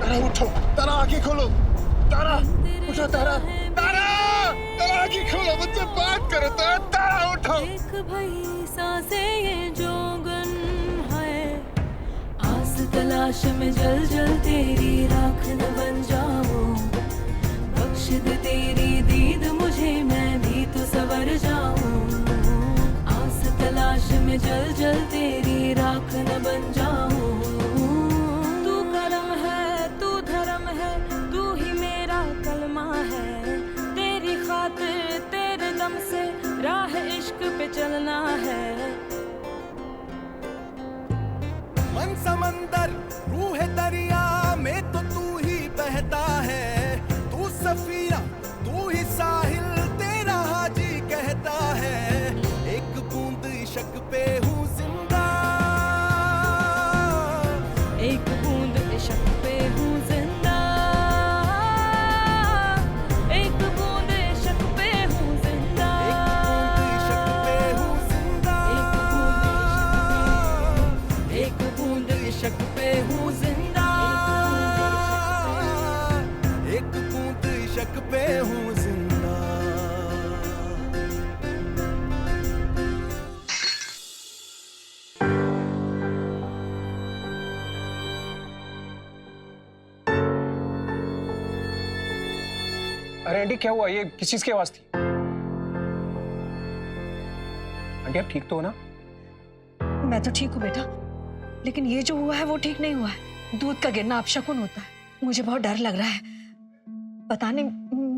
तारा उठो, तारा आंखें खोलो, तारा उठो, तारा तारा तारा आंखें खोलो, मुझसे बात करो, तारा तारा उठो। देख भाई सांसें ये जोगन है, आस तलाश में जल जल तेरी राख न बन जाऊं, बख्श दे तेरी दीद मुझे, मैं भी तो सवर जाऊं, आस तलाश में जल जल तेरी राख न बन जाऊं, तू करम है, तू धर्म है, तू ही मेरा कलमा है, तेरी खातिर तेरे दम से राह इश्क पे चलना है। मन समंदर रूह दरिया में तो तू ही बहता है, तू सफीरा तू ही साहिल तेरा हाजी कहता है, एक बूंद इश्क पे हूँ जिंदा, एक बूंद इश्क पे हूँ जिंदा, एक बूंद इश्क पे हूँ जिंदा, एक बूंद इश्क पे हूँ जिंदा, एक बूंद इश्क पे हूँ जिंदा, एक बूंद इश्क पे हूँ जिंदा। अरे आंटी क्या हुआ? ये किस चीज की आवाज थी? आंटी आप ठीक तो हो ना? मैं तो ठीक हूँ बेटा, लेकिन ये जो हुआ है वो ठीक नहीं हुआ है। दूध का गिरना अपशकुन होता है। मुझे बहुत डर लग रहा है, पता नहीं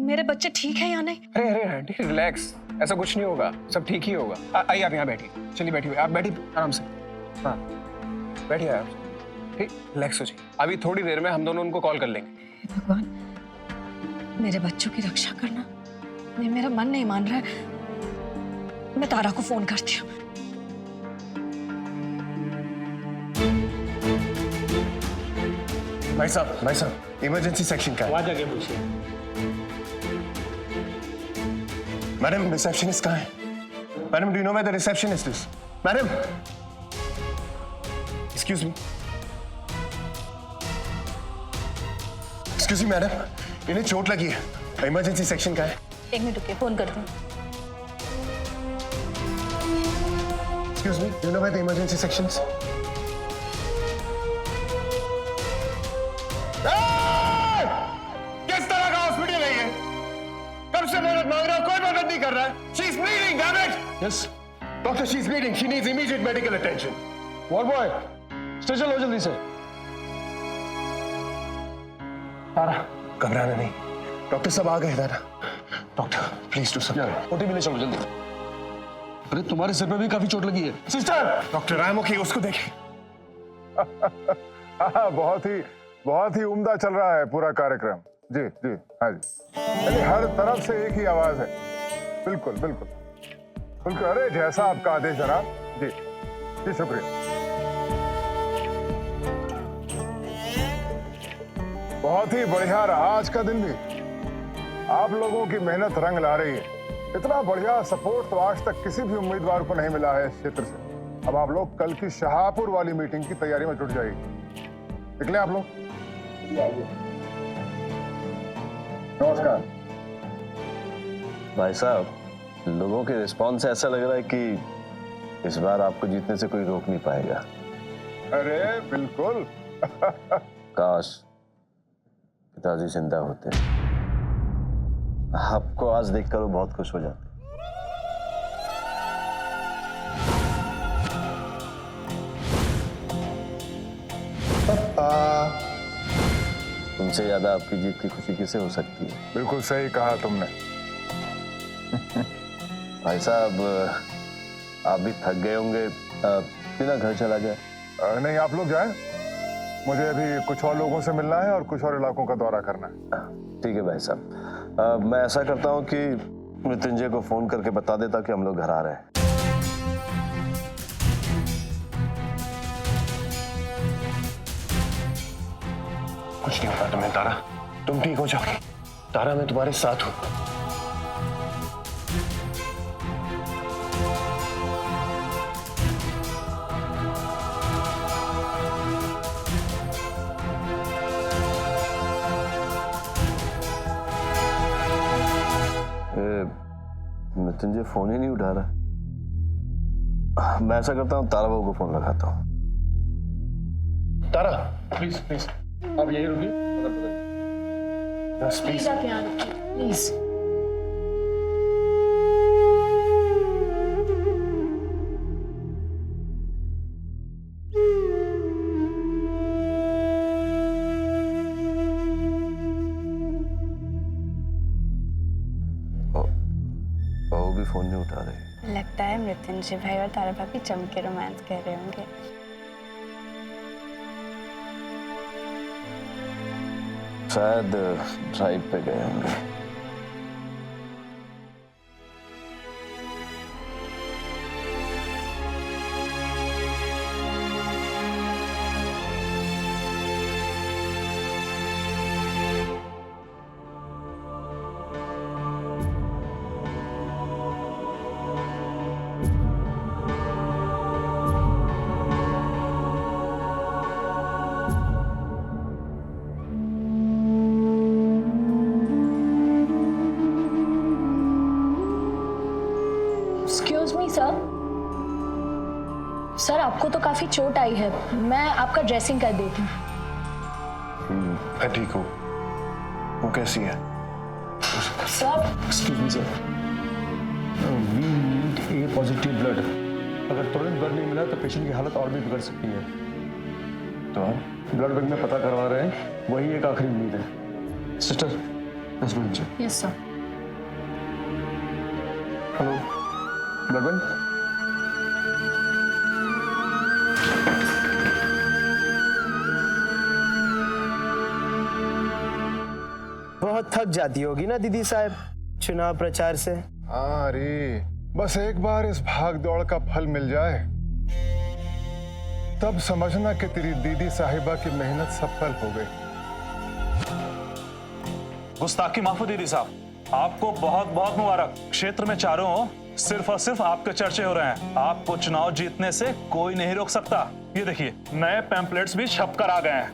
मेरे बच्चे ठीक है या नहीं। अरे अरे आंटी रिलैक्स, ऐसा कुछ नहीं होगा, सब ठीक ही होगा। आइए आप यहाँ बैठिए, चलिए बैठिए, आप बैठिए आराम से। हाँ बैठिए आराम से, ठीक रिलैक्स हो जाइए। अभी थोड़ी देर में हम दोनों उनको कॉल कर लेंगे। हे भगवान, मेरे बच्चों की रक्षा करना। मेरा मन नहीं मान रहा है, मैं तारा को फोन करती हूँ। भाई साहब, इमरजेंसी सेक्शन का है। वहां जाके पूछिए। मैडम रिसेप्शनिस्ट कहाँ है? Madam do you know where the receptionist is? Madam excuse me, excuse me madam, इन्हें चोट लगी है, इमरजेंसी सेक्शन का है। एक मिनट रुकिए, फोन करती हूँ। Excuse me, do you know where the emergency section is? किस तरह का हॉस्पिटल है ये? कब से मदद मांग रहा हूं, कोई मदद नहीं कर रहा है। She is bleeding, damn it! Yes Doctor, she is bleeding. She needs immediate medical attention. Ward boy, स्टेशन लो जल्दी से। तारा घबराना नहीं, डॉक्टर सब आ गए। Tara doctor please do something. OT में ले चलो जल्दी। अरे तुम्हारे सिर पे भी काफी चोट लगी है। Sister, doctor I am okay, उसको देखें। बहुत ही उम्दा चल रहा है पूरा कार्यक्रम। जी जी हाँ जी, यानी हर तरफ से एक ही आवाज है। बिल्कुल बिल्कुल बिल्कुल। अरे जैसा आपका आदेश जनाब। जी जी शुक्रिया। बहुत ही बढ़िया रहा आज का दिन भी। आप लोगों की मेहनत रंग ला रही है। इतना बढ़िया सपोर्ट तो आज तक किसी भी उम्मीदवार को नहीं मिला है इस क्षेत्र से। अब आप लोग कल की शाहपुर वाली मीटिंग की तैयारी में जुट जाइए। निकले आप लोग। नमस्कार भाई साहब, लोगों के रिस्पॉन्स से ऐसा लग रहा है कि इस बार आपको जीतने से कोई रोक नहीं पाएगा। अरे बिल्कुल। काश पिताजी जिंदा होते, आपको आज देखकर वो बहुत खुश हो जाते। तुमसे ज्यादा आपकी जीत की खुशी किसे हो सकती है? बिल्कुल सही कहा तुमने। भाई साहब, आप भी थक गए होंगे, क्यों ना घर चला जाए? नहीं आप लोग जाएं, मुझे अभी कुछ और लोगों से मिलना है और कुछ और इलाकों का दौरा करना है। ठीक है भाई साहब, मैं ऐसा करता हूँ कि मृत्युंजय को फोन करके बता देता कि हम लोग घर आ रहे हैं। कुछ नहीं होगा तुम्हें तारा, तुम ठीक हो जाओगे। तारा मैं तुम्हारे साथ हूं। मृत्युंजय फोन ही नहीं उठा रहा। मैं ऐसा करता हूँ, तारा बाबू को फोन लगाता हूँ। तारा प्लीज प्लीज आप यही रुकिए। प्लीज आप यहाँ रुकिए प्लीज। वो भी फोन नहीं उठा रहे। लगता है मृत्युंजय भाई और तारा भाभी जम के रोमांस कर रहे होंगे। शायद ड्राइव पे गए होंगे। Excuse me sir. सर आपको तो काफी चोट आई है, मैं आपका ड्रेसिंग कर देती हूँ। मैं ठीक हूँ। वो कैसी है? Sir excuse me sir, we need a positive blood. अगर तुरंत ब्लड नहीं मिला तो पेशेंट की हालत और भी बिगड़ सकती है। तो हम ब्लड बैंक में पता करवा रहे हैं, वही एक आखिरी उम्मीद है। सिस्टर 10 मिनट से। Yes sir. Hello blood bank. बहुत थक जाती होगी ना दीदी साहब चुनाव प्रचार से। हाँ रे, बस एक बार इस भाग दौड़ का फल मिल जाए तब समझना कि तेरी दीदी साहिबा की मेहनत सफल हो गई। गुस्ताखी माफ हो दीदी साहब, आपको बहुत बहुत मुबारक। क्षेत्र में चारों ओर सिर्फ और सिर्फ आपके चर्चे हो रहे हैं। आपको चुनाव जीतने से कोई नहीं रोक सकता। ये देखिए नए पैम्पलेट्स भी छप कर आ गए हैं।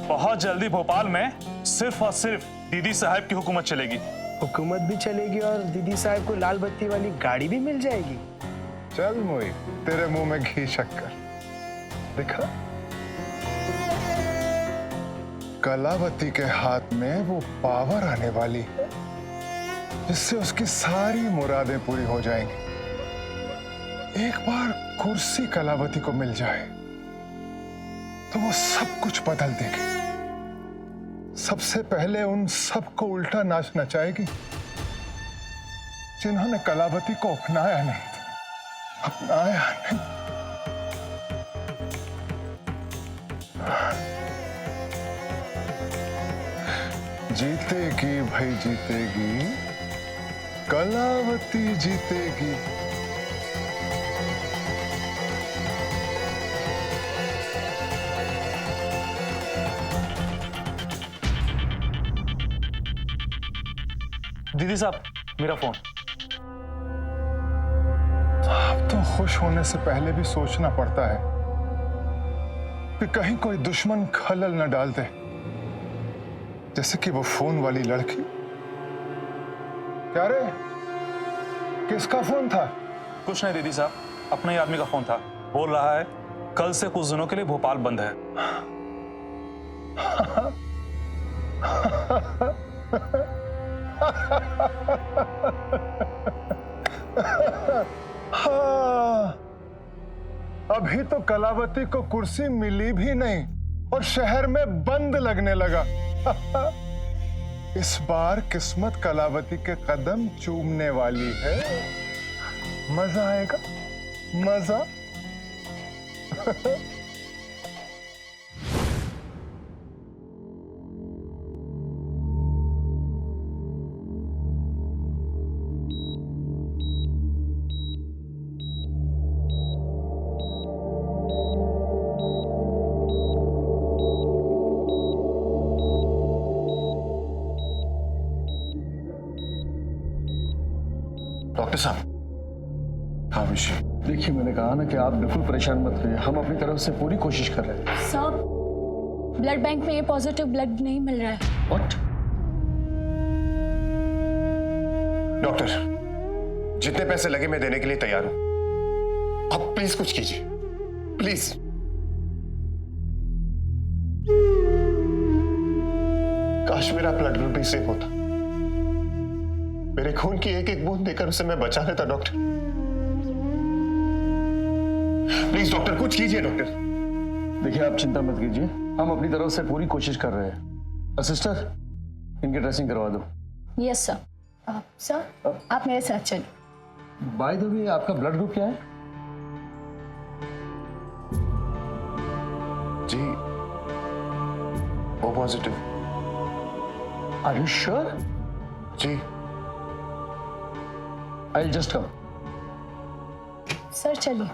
बहुत जल्दी भोपाल में सिर्फ और सिर्फ दीदी साहब की हुकूमत चलेगी। हुकूमत भी चलेगी और दीदी साहब को लाल बत्ती वाली गाड़ी भी मिल जाएगी। चल मोई, तेरे मुंह में घी शक्कर दिखा। कलावती के हाथ में वो पावर आने वाली है जिससे उसकी सारी मुरादें पूरी हो जाएंगी। एक बार कुर्सी कलावती को मिल जाए तो वो सब कुछ बदल देगी। सबसे पहले उन सबको उल्टा नाच नचाएगी जिन्होंने कलावती को अपनाया नहीं था। अपनाया नहीं। जीतेगी भाई जीतेगी, कलावती जीतेगी। दीदी साहब मेरा फोन। अब तो खुश होने से पहले भी सोचना पड़ता है कि कहीं कोई दुश्मन खलल न डाल दे, जैसे कि वो फोन वाली लड़की। क्या रे, किसका फोन था? कुछ नहीं दीदी साहब, अपने ही आदमी का फोन था। बोल रहा है कल से कुछ दिनों के लिए भोपाल बंद है। हाँ, अभी तो कलावती को कुर्सी मिली भी नहीं और शहर में बंद लगने लगा। इस बार किस्मत कलावती के कदम चूमने वाली है। मजा आएगा, मजा। डॉक्टर साहब। हाँ विषय, देखिए मैंने कहा ना कि आप बिल्कुल परेशान मत होइए, हम अपनी तरफ से पूरी कोशिश कर रहे हैं। सर ब्लड बैंक में ये पॉजिटिव ब्लड नहीं मिल रहा है। व्हाट? डॉक्टर जितने पैसे लगे मैं देने के लिए तैयार हूं। आप प्लीज कुछ कीजिए, प्लीज। काश मेरा ब्लड ग्रुप भी सेम होता। मेरे खून की एक एक बूंद देकर उसे मैं बचा लेता। डॉक्टर प्लीज, डॉक्टर कुछ कीजिए। डॉक्टर देखिए, आप चिंता मत कीजिए, हम अपनी तरफ से पूरी कोशिश कर रहे हैं। सिस्टर, इनकी ड्रेसिंग करवा दो। Yes sir. सर आप मेरे साथ चलिए। बाय द वे, आपका ब्लड ग्रुप क्या है? जी, O positive. Are you sure? जी। I just come. सर चलिए।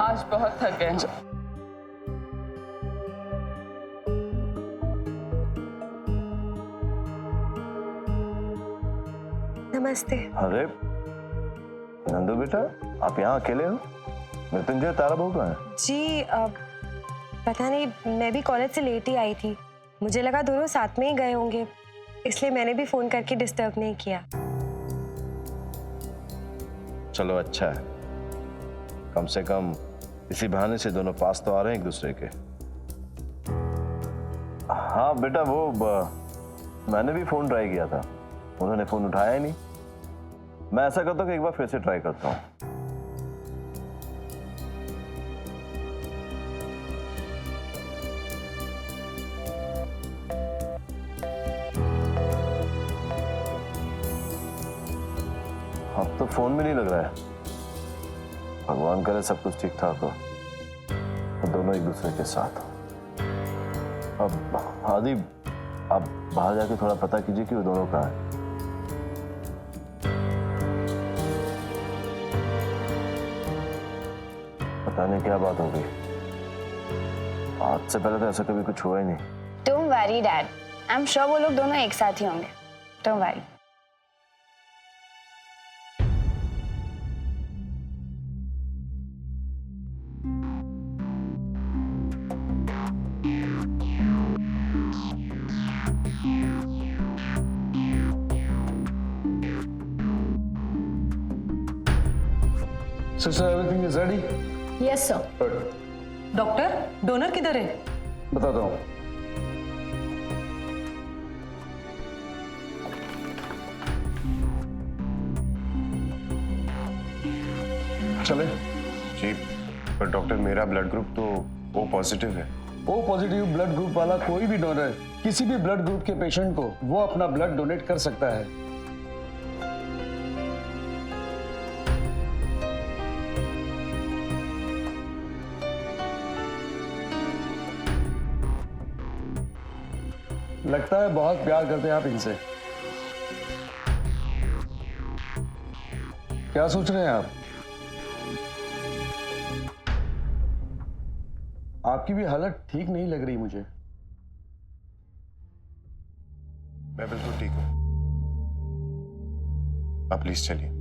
आज बहुत थक गए हैं। नमस्ते। अरे नंदू बेटा, आप यहाँ अकेले हो? मृत्युंजय तारा बहू कहाँ है? जी पता नहीं, मैं भी कॉलेज से लेट ही आई थी। मुझे लगा दोनों साथ में ही गए होंगे, इसलिए मैंने भी फोन करके डिस्टर्ब नहीं किया। चलो अच्छा है, कम से कम इसी बहाने से दोनों पास तो आ रहे हैं एक दूसरे के। हाँ बेटा, मैंने भी फोन ट्राई किया था, उन्होंने फोन उठाया ही नहीं। मैं ऐसा करता हूँ कि एक बार फिर से ट्राई करता हूँ। अब तो फोन भी नहीं लग रहा है। भगवान करे सब कुछ ठीक ठाक हो, तो दोनों एक दूसरे के साथ हो। अब आदि, आप बाहर जाके थोड़ा पता कीजिए कि वो दोनों कहाँ हैं। पता नहीं क्या बात हो गई, आज से पहले तो ऐसा कभी कुछ हुआ ही नहीं। Don't worry dad, I am sure वो लोग दोनों एक साथ ही होंगे। Don't worry. Sister, everything is ready? Yes sir. Doctor, donor किधर है? बताता हूँ। चले? जी, पर डॉक्टर मेरा ब्लड ग्रुप तो ओ पॉजिटिव है। ओ पॉजिटिव ब्लड ग्रुप वाला कोई भी डोनर किसी भी ब्लड ग्रुप के पेशेंट को वो अपना ब्लड डोनेट कर सकता है। लगता है बहुत प्यार करते हैं आप इनसे। क्या सोच रहे हैं आप? आपकी भी हालत ठीक नहीं लग रही मुझे। मैं बिल्कुल ठीक हूं, आप प्लीज चलिए।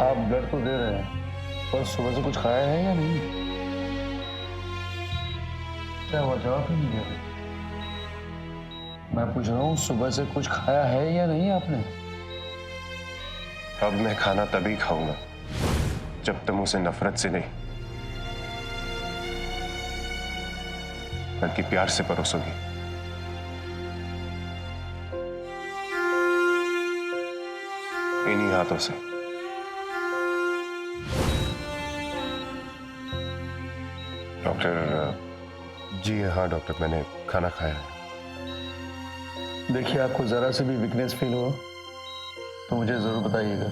आप ब्लड तो दे रहे हैं, पर सुबह से कुछ खाया है या नहीं? क्या हुआ, जवाब ही नहीं दिया? मैं पूछ रहा हूँ, सुबह से कुछ खाया है या नहीं आपने? अब मैं खाना तभी खाऊंगा जब तुम उसे नफरत से नहीं बल्कि प्यार से परोसोगी। इन्हीं हाथों से। डॉक्टर? जी हाँ डॉक्टर, मैंने खाना खाया है। देखिए, आपको जरा से भी वीकनेस फील हो तो मुझे जरूर बताइएगा।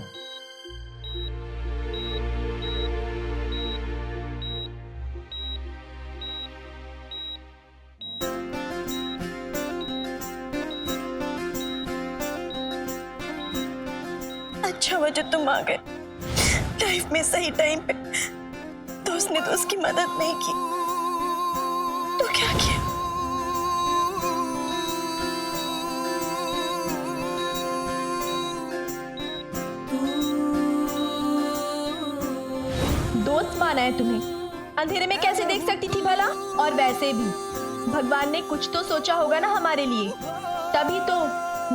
अच्छा हुआ जो तुम आ गए लाइफ में सही टाइम पे। दोस्त ने दोस्त की मदद नहीं की तो क्या किया? दोस्त माना है तुम्हें, अंधेरे में कैसे देख सकती थी भला? और वैसे भी भगवान ने कुछ तो सोचा होगा ना हमारे लिए, तभी तो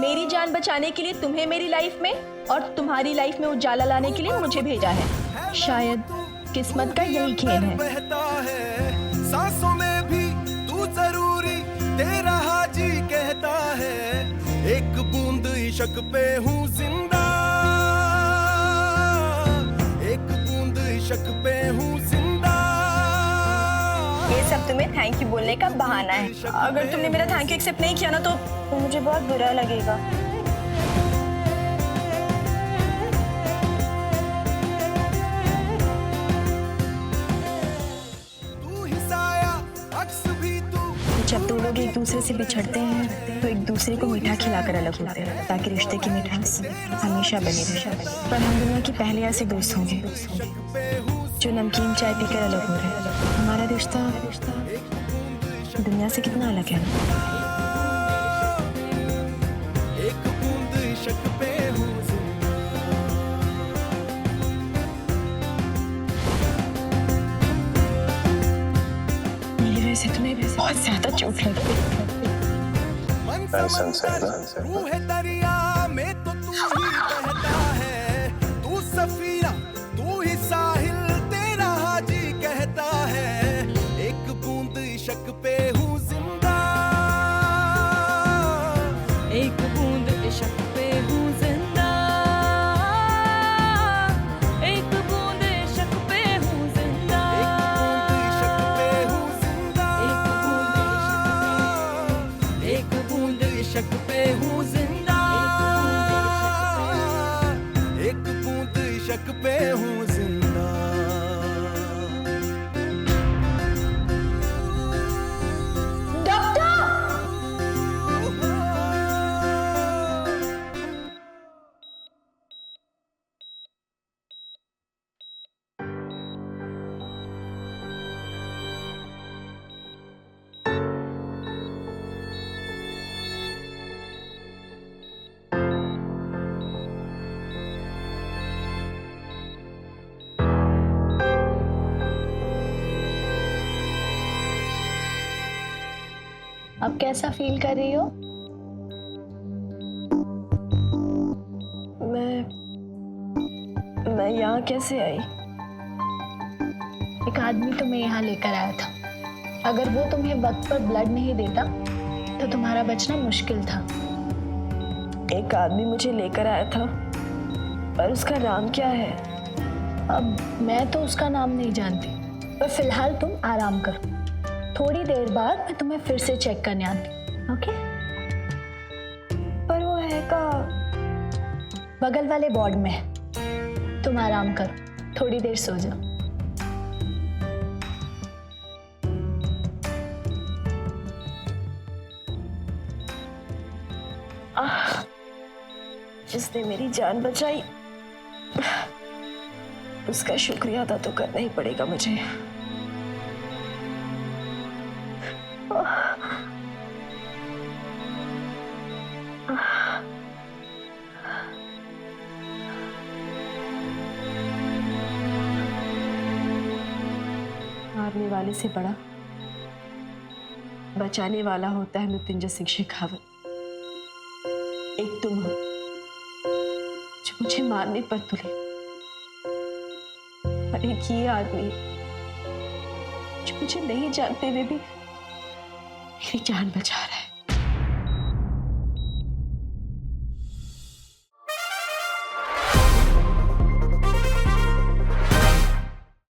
मेरी जान बचाने के लिए तुम्हें मेरी लाइफ में और तुम्हारी लाइफ में उजाला लाने के लिए मुझे भेजा है। शायद किस्मत का यही खेल है। बहता है सांसों में भी तू जरूरी, तेरा हाजी कहता है, एक बूंद इश्क पे हूँ जिंदा, एक बूंद इश्क पे हूँ जिंदा। ये सब तुम्हें थैंक यू बोलने का बहाना है। अगर तुमने मेरा थैंक यू एक्सेप्ट नहीं किया ना तो मुझे बहुत बुरा लगेगा। जब दो लोग एक दूसरे से बिछड़ते हैं तो एक दूसरे को मीठा खिलाकर अलग होते हैं ताकि रिश्ते की मिठास हमेशा बनी रहे। पर हम दुनिया के पहले ऐसे दोस्त होंगे जो नमकीन चाय पीकर अलग हो रहे हैं। हमारा रिश्ता दुनिया से कितना अलग है। एक बूंद इश्क पे हूँ से तुम्हें बहुत ज्यादा चोट लगी। रूह दरिया में तो तू ही बहता है, तू सफीरा तू ही साहिल, तेरा हाजी कहता है, एक बूंद इश्क पे हूँ जिंदा, एक बूंद इश्क पे हूँ जिंदा, एक बूंद इश्क पे हूँ जिंदा, एक बूंद इश्क पे हूँ जिंदा, एक बूंद इश्क पे हूँ जिंदा। अब कैसा फील कर रही हो? मैं यहाँ कैसे आई? एक आदमी तुम्हें यहाँ लेकर आया था। अगर वो तुम्हें वक्त पर ब्लड नहीं देता तो तुम्हारा बचना मुश्किल था। एक आदमी मुझे लेकर आया था, पर उसका नाम क्या है? अब मैं तो उसका नाम नहीं जानती, पर फिलहाल तुम आराम करो। थोड़ी देर बाद मैं तुम्हें फिर से चेक करने आती हूँ, ओके? पर वो है कहाँ? बगल वाले वार्ड में है। तुम आराम करो, थोड़ी देर सो जाओ। जिसने मेरी जान बचाई उसका शुक्रिया अदा तो करना ही पड़ेगा मुझे। मारने वाले से बड़ा बचाने वाला होता है मृत्युंजय सिंह शेखावत। एक तुम हो जो मुझे मारने पर तुले, और एक ये आदमी जो मुझे नहीं जानते हुए भी मेरी जान बचा रहा है।